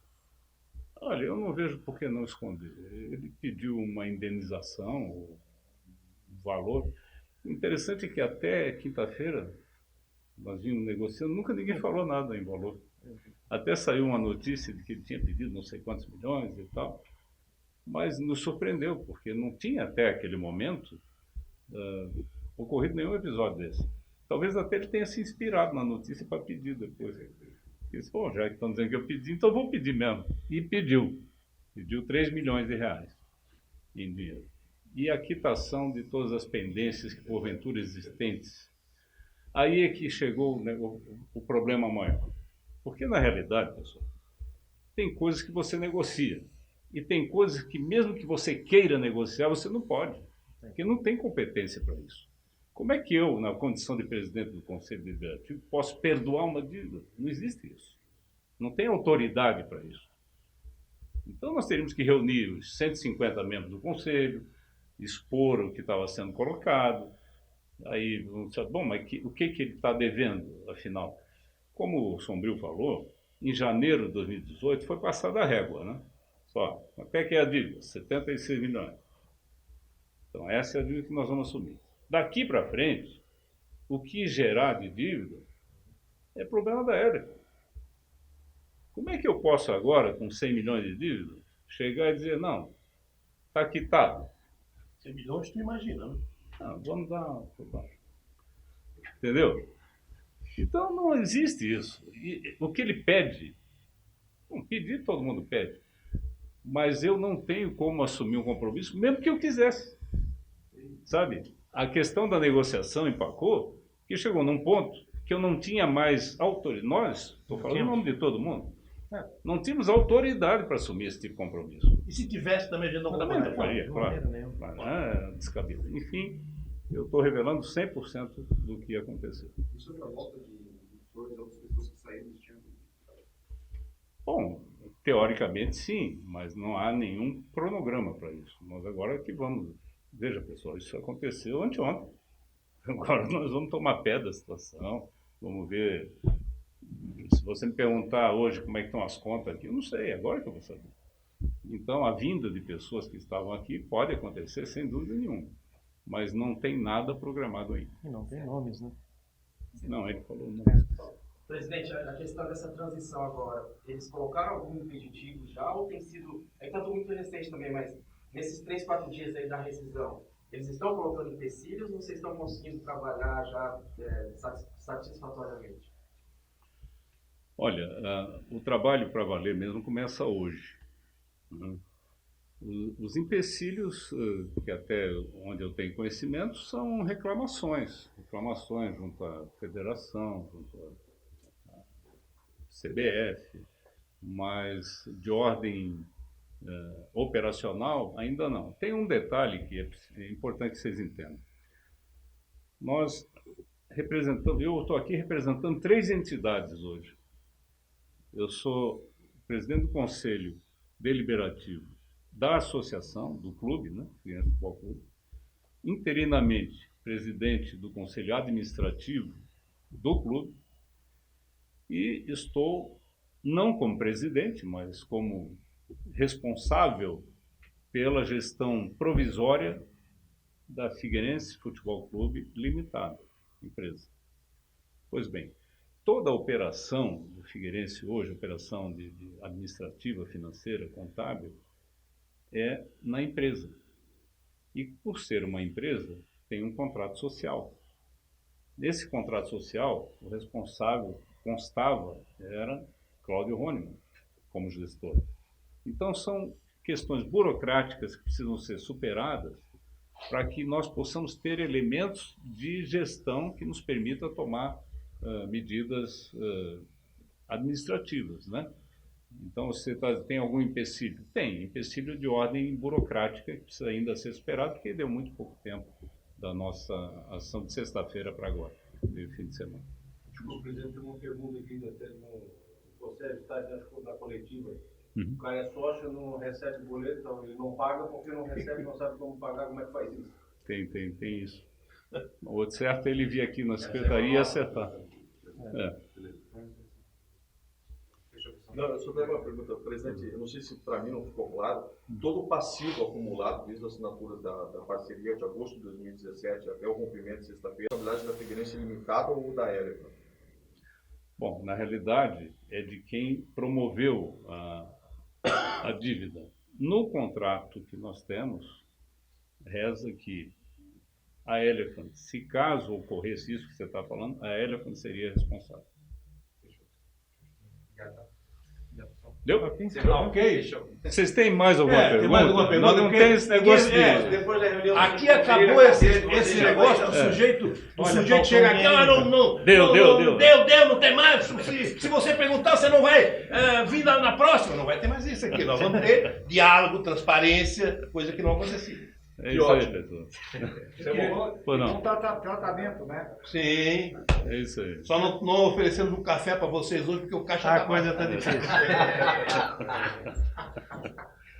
olha, eu não vejo por que não esconder. Ele pediu uma indenização, um valor. O interessante é que até quinta-feira nós vimos negociando, nunca ninguém falou nada em valor. Até saiu uma notícia de que ele tinha pedido não sei quantos milhões e tal, mas nos surpreendeu, porque não tinha até aquele momento ocorrido nenhum episódio desse. Talvez até ele tenha se inspirado na notícia para pedir depois. Disse, bom, já que estão dizendo que eu pedi, então eu vou pedir mesmo. E pediu. Pediu 3 milhões de reais em dinheiro. E a quitação de todas as pendências que porventura existentes. Aí é que chegou, né, o problema maior. Porque na realidade, pessoal, tem coisas que você negocia. E tem coisas que mesmo que você queira negociar, você não pode. Porque não tem competência para isso. Como é que eu, na condição de presidente do Conselho Deliberativo, posso perdoar uma dívida? Não existe isso. Não tem autoridade para isso. Então nós teríamos que reunir os 150 membros do Conselho, expor o que estava sendo colocado. Aí vamos dizer, bom, mas o que ele está devendo, afinal? Como o Sombrio falou, em janeiro de 2018 foi passada a régua, né? Só, até que é a dívida? 76 milhões. Então essa é a dívida que nós vamos assumir. Daqui para frente, o que gerar de dívida é problema da Élica. Como é que eu posso agora, com 100 milhões de dívida, chegar e dizer, não, está quitado? 100 milhões, tu imagina, né? Não, vamos dar... Entendeu? Então não existe isso. E o que ele pede, bom, pedir todo mundo pede, mas eu não tenho como assumir um compromisso, mesmo que eu quisesse. Sabe? A questão da negociação empacou, que chegou num ponto que eu não tinha mais autoridade. Nós, estou falando em nome de todo mundo, não tínhamos autoridade para assumir esse tipo de compromisso. E se tivesse também, a gente não Também não faria, claro. Nenhuma. Mas é descabido. Enfim, eu estou revelando 100% do que aconteceu. E sobre a volta de flores e outras pessoas que saíram desse ano? Bom, teoricamente sim, mas não há nenhum cronograma para isso. Nós agora que vamos... Veja, pessoal, isso aconteceu anteontem. Agora nós vamos tomar pé da situação, vamos ver. Se você me perguntar hoje como é que estão as contas aqui, eu não sei, agora que eu vou saber. Então, a vinda de pessoas que estavam aqui pode acontecer sem dúvida nenhuma, mas não tem nada programado ainda. E não tem nomes, né? Não, ele falou não. Presidente, a questão dessa transição agora, eles colocaram algum impeditivo já ou tem sido, é tanto muito recente também, mas nesses 3, 4 dias aí da rescisão, eles estão colocando empecilhos ou vocês estão conseguindo trabalhar já satisfatoriamente? Olha, o trabalho para valer mesmo começa hoje. Né? Os empecilhos, que até onde eu tenho conhecimento, são reclamações. Reclamações junto à federação, junto à CBF, mas de ordem operacional ainda não. Tem um detalhe que é importante que vocês entendam. Nós representamos, eu estou aqui representando 3 entidades hoje. Eu sou presidente do Conselho Deliberativo da associação, do clube, né, Figueirense Futebol Clube, interinamente presidente do Conselho Administrativo do clube e estou, não como presidente, mas como responsável pela gestão provisória da Figueirense Futebol Clube Limitada, empresa. Pois bem, toda a operação do Figueirense hoje, operação de administrativa, financeira, contábil, é na empresa. E por ser uma empresa, tem um contrato social. Nesse contrato social, o responsável constava era Cláudio Honemann, como gestor. Então são questões burocráticas que precisam ser superadas para que nós possamos ter elementos de gestão que nos permita tomar medidas administrativas, né? Então, você tem algum empecilho? Tem, empecilho de ordem burocrática que precisa ainda ser superado, porque deu muito pouco tempo da nossa ação de sexta-feira para agora, de fim de semana. Desculpa, presidente, tem uma pergunta aqui até no processo, está na coletiva. Uhum. O cara é sócio, não recebe boleto, então ele não paga porque não recebe, não sabe como pagar, como é que faz isso? Tem isso. O outro certo é ele vir aqui na secretaria e acertar. Não, eu só tenho uma pergunta, presidente. Eu não sei se para mim não ficou claro. Todo o passivo acumulado desde a assinatura da parceria de agosto de 2017 até o rompimento de sexta-feira, a responsabilidade da Figueirense Limitada ou da Élica? Bom, na realidade, é de quem promoveu a dívida. No contrato que nós temos, reza que a Elephant, se caso ocorresse isso que você está falando, a Elephant seria responsável. Deu? Ok? Vocês têm mais alguma Tem pergunta? mais alguma pergunta? Nós não tem esse negócio de... Depois da reunião. Aqui acabou esse negócio do sujeito, chega aqui, não deu, não tem mais. Se você perguntar, você não vai vir na próxima, não vai ter mais isso aqui. Nós vamos ter diálogo, transparência, coisa que não acontecia. É isso aí, pessoal. Pô, não. Tratamento, né? Sim. É isso aí. Só não oferecemos um café para vocês hoje, porque o caixa A coisa tá difícil.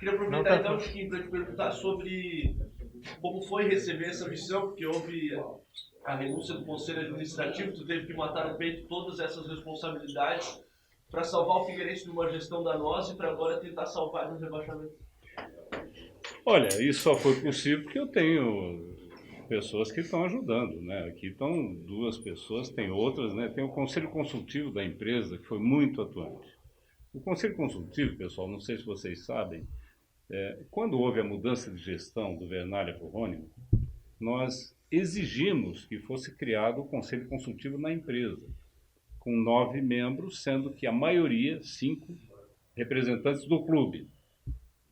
Queria aproveitar então, Chiquinho, para te perguntar sobre como foi receber essa missão, porque houve a renúncia do Conselho Administrativo, tu teve que matar no peito todas essas responsabilidades para salvar o Figueirense numa gestão danosa e para agora tentar salvar no rebaixamento. Olha, isso só foi possível porque eu tenho pessoas que estão ajudando, né? Aqui estão 2 pessoas, tem outras, né? Tem o Conselho Consultivo da empresa, que foi muito atuante. O Conselho Consultivo, pessoal, não sei se vocês sabem, quando houve a mudança de gestão do Vernalha para o Rônimo, nós exigimos que fosse criado o Conselho Consultivo na empresa, com 9 membros, sendo que a maioria, 5, representantes do clube.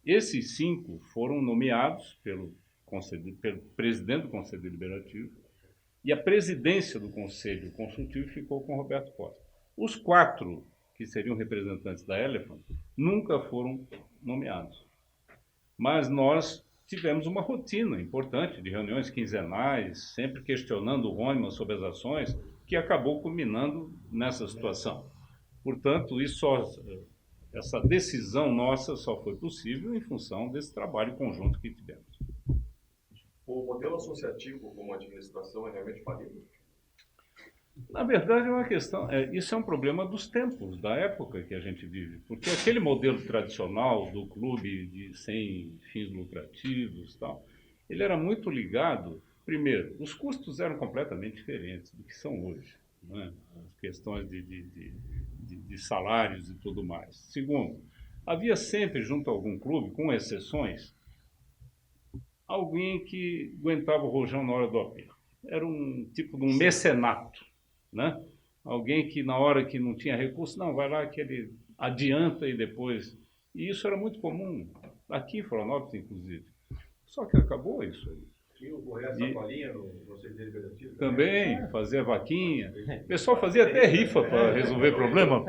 Esses 5 foram nomeados pelo presidente do Conselho Deliberativo e a presidência do Conselho Consultivo ficou com Roberto Costa. Os 4, que seriam representantes da Elephant, nunca foram nomeados. Mas nós tivemos uma rotina importante de reuniões quinzenais, sempre questionando o Rônimo sobre as ações, que acabou culminando nessa situação. Portanto, essa decisão nossa só foi possível em função desse trabalho conjunto que tivemos. O modelo associativo como administração é realmente falido? Na verdade, é uma questão, isso é um problema dos tempos, da época que a gente vive, porque aquele modelo tradicional do clube sem fins lucrativos e tal, ele era muito ligado, primeiro, os custos eram completamente diferentes do que são hoje, né? As questões de salários e tudo mais. Segundo, havia sempre junto a algum clube, com exceções, alguém que aguentava o rojão na hora do aperto. Era um tipo de um mecenato, né? Alguém que na hora que não tinha recurso, não, vai lá que ele adianta e depois... E isso era muito comum, aqui em Florianópolis, inclusive. Só que acabou isso aí. Tinha o correio sacolinha no Conselho Deliberativo? Também, fazia vaquinha. O pessoal fazia até rifa para resolver problema.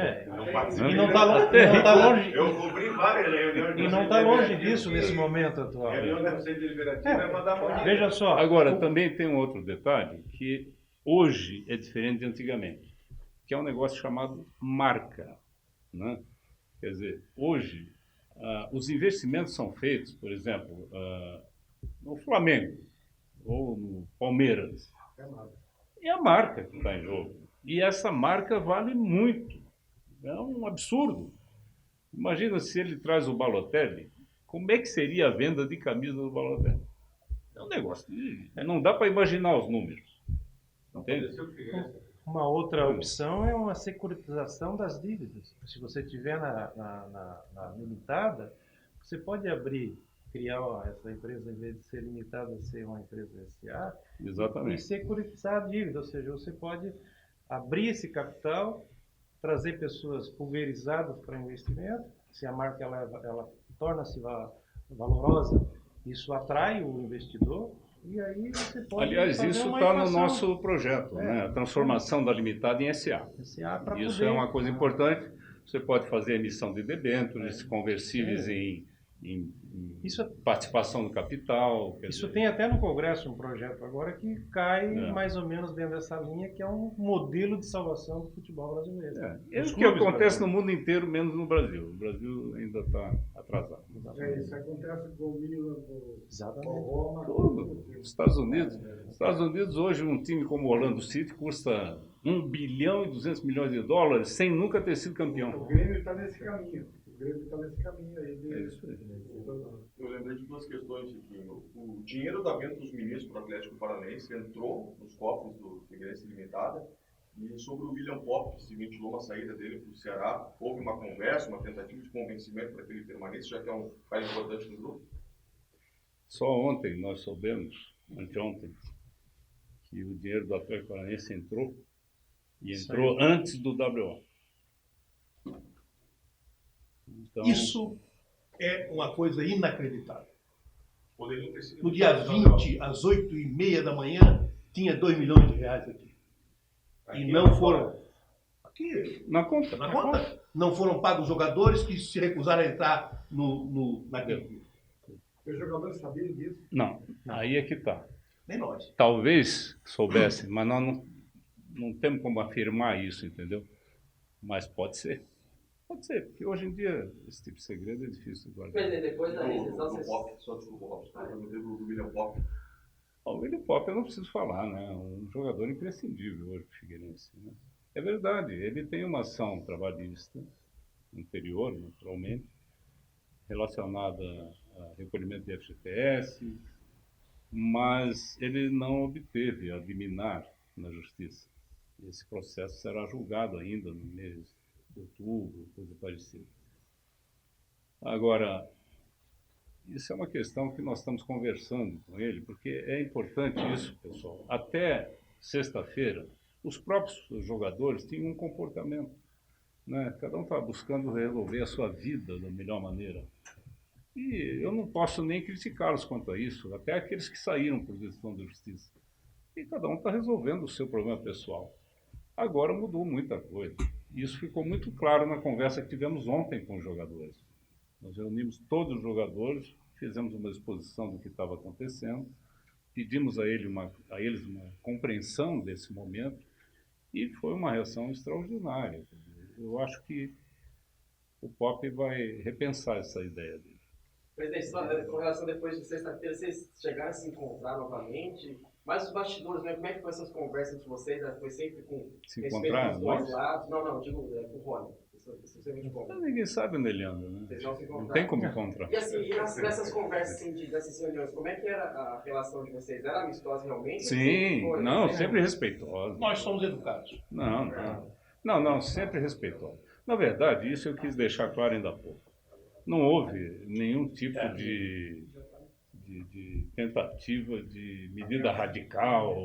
E não está longe. Eu cobri várias reuniões. E não está longe disso nesse momento atual. Reunião do Conselho Deliberativo é mandar mão. Veja só. Agora, também tem um outro detalhe, que hoje é diferente de antigamente, que é um negócio chamado marca, né? Quer dizer, hoje, os investimentos são feitos, por exemplo, no Flamengo ou no Palmeiras. É a marca que está em jogo. E essa marca vale muito. É um absurdo. Imagina se ele traz o Balotelli, como é que seria a venda de camisa do Balotelli? É um negócio não dá para imaginar os números. Entende? Uma outra opção é uma securitização das dívidas. Se você tiver na limitada, você pode criar essa empresa, em vez de ser limitada a ser uma empresa SA, Exatamente. E securitizar a dívida, ou seja, você pode abrir esse capital, trazer pessoas pulverizadas para investimento, se a marca ela torna-se valorosa, isso atrai o investidor, e aí você pode Aliás, fazer isso uma está no equação. nosso projeto, né? A transformação da limitada em SA. Isso é uma coisa importante. Você pode fazer emissão de debêntures conversíveis em participação no capital. Isso tem até no Congresso um projeto agora que cai mais ou menos dentro dessa linha, que é um modelo de salvação do futebol brasileiro. É o que acontece no mundo inteiro, menos no Brasil. O Brasil ainda está atrasado. Isso acontece com o Milan, Exatamente. com Roma. Tudo. Estados Unidos hoje, um time como o Orlando City custa 1 bilhão e 200 milhões de dólares sem nunca ter sido campeão. O Grêmio está nesse caminho. Aí. É isso aí. Eu lembrei de 2 questões aqui. O dinheiro da venda dos ministros para o Atlético Paranaense entrou nos cofres do Figueirense Limitada. E sobre o William Pop, que se ventilou uma saída dele para o Ceará, houve uma conversa, uma tentativa de convencimento para que ele permaneça, já que é um cara importante no grupo? Só ontem nós soubemos, anteontem, que o dinheiro do Atlético Paranaense entrou, e entrou antes do WO. Então, Isso é uma coisa inacreditável. Poderiam ter sido No dia 20, às 8h30 da manhã, tinha R$2 milhões aqui. E não foram. Aqui, na conta. na conta. Não foram pagos os jogadores que se recusaram a entrar naquele. Os jogadores sabiam disso? Não, aí é que está. Nem nós. Talvez soubessem, mas nós não temos como afirmar isso, entendeu? Mas pode ser. Pode ser, porque hoje em dia esse tipo de segredo é difícil de guardar. Presidente, depois da rescisão, Do vocês... Pop, só desculpa, Robson, do William Pop. O William Pop eu não preciso falar, né? Um jogador imprescindível hoje para o Figueirense. Né? É verdade, ele tem uma ação trabalhista anterior, naturalmente, relacionada a recolhimento de FGTS, mas ele não obteve a liminar na justiça. Esse processo será julgado ainda no mês de outubro, coisa parecida. Agora, isso é uma questão que nós estamos conversando com ele, porque é importante isso, pessoal. Até sexta-feira, os próprios jogadores tinham um comportamento, né? Cada um estava buscando resolver a sua vida da melhor maneira. E eu não posso nem criticá-los quanto a isso, até aqueles que saíram por decisão da justiça. E cada um está resolvendo o seu problema pessoal. Agora mudou muita coisa. Isso ficou muito claro na conversa que tivemos ontem com os jogadores. Nós reunimos todos os jogadores, fizemos uma exposição do que estava acontecendo, pedimos a eles uma compreensão desse momento e foi uma reação extraordinária. Eu acho que o Pop vai repensar essa ideia dele. Presidente, só com relação depois de sexta-feira, vocês chegaram a se encontrar novamente, mas os bastidores, né? Como é que foi essas conversas entre vocês? Foi sempre com Se respeito encontrar, dos dois nós? lados? Não, digo com o Rony. Isso você me conta. Ninguém sabe onde ele anda, né? Vocês vão se Não encontrar. tem como encontrar. E assim, nessas conversas, assim, dessas reuniões, como é que era a relação de vocês? Era amistosa realmente? Sim, Foi, não, né? sempre respeitosa. Nós somos educados. Não, sempre respeitosa. Na verdade, isso eu quis deixar claro ainda há pouco. Não houve nenhum tipo de tentativa de medida radical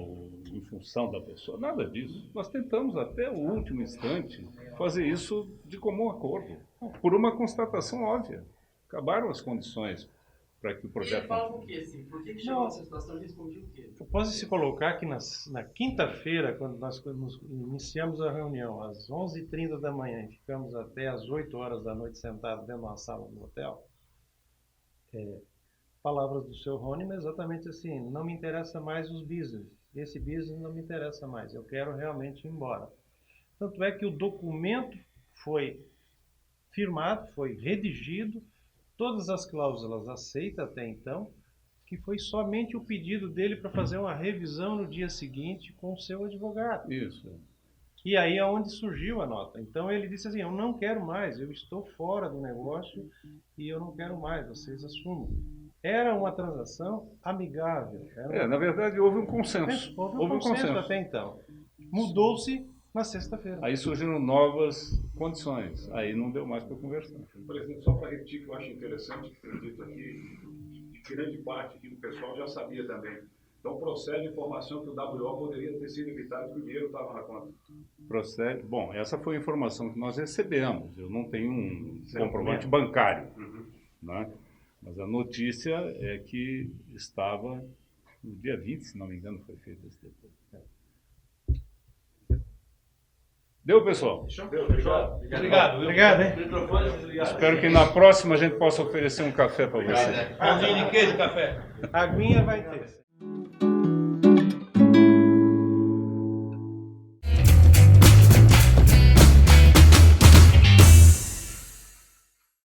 em função da pessoa, nada disso. Nós tentamos até o último instante fazer isso de comum acordo, por uma constatação óbvia. Acabaram as condições para que o E projeto... ele fala o quê, assim? Por que chegou nessa situação e respondia o quê? Pode se colocar que na quinta-feira, quando nós iniciamos a reunião às 11h30 da manhã e ficamos até às 8 horas da noite sentados dentro de uma sala do hotel, palavras do seu Rony, mas exatamente assim, não me interessa mais os business, esse business não me interessa mais, eu quero realmente ir embora. Tanto é que o documento foi firmado, foi redigido, todas as cláusulas aceitas até então, que foi somente o pedido dele para fazer uma revisão no dia seguinte com o seu advogado. Isso. E aí é onde surgiu a nota. Então ele disse assim, eu não quero mais, eu estou fora do negócio e eu não quero mais, vocês assumem. Era uma transação amigável. Na verdade, houve um consenso. Houve um consenso até então. Mudou-se na sexta-feira. Aí surgiram novas condições. Aí não deu mais para conversar. Presidente, só para repetir que eu acho interessante que foi dito aqui, de grande parte aqui do pessoal já sabia também. Então procede a informação que o WO poderia ter sido evitado, que o dinheiro estava na conta. Procede. Bom, essa foi a informação que nós recebemos. Eu não tenho um comprovante bancário. Né? Mas a notícia é que estava no dia 20, se não me engano, foi feito esse depois. Deu, pessoal? Deu, fechou? Obrigado. Obrigado, hein? Espero que na próxima a gente possa oferecer um café para vocês. Pãozinho de queijo, café. A aguinha vai ter.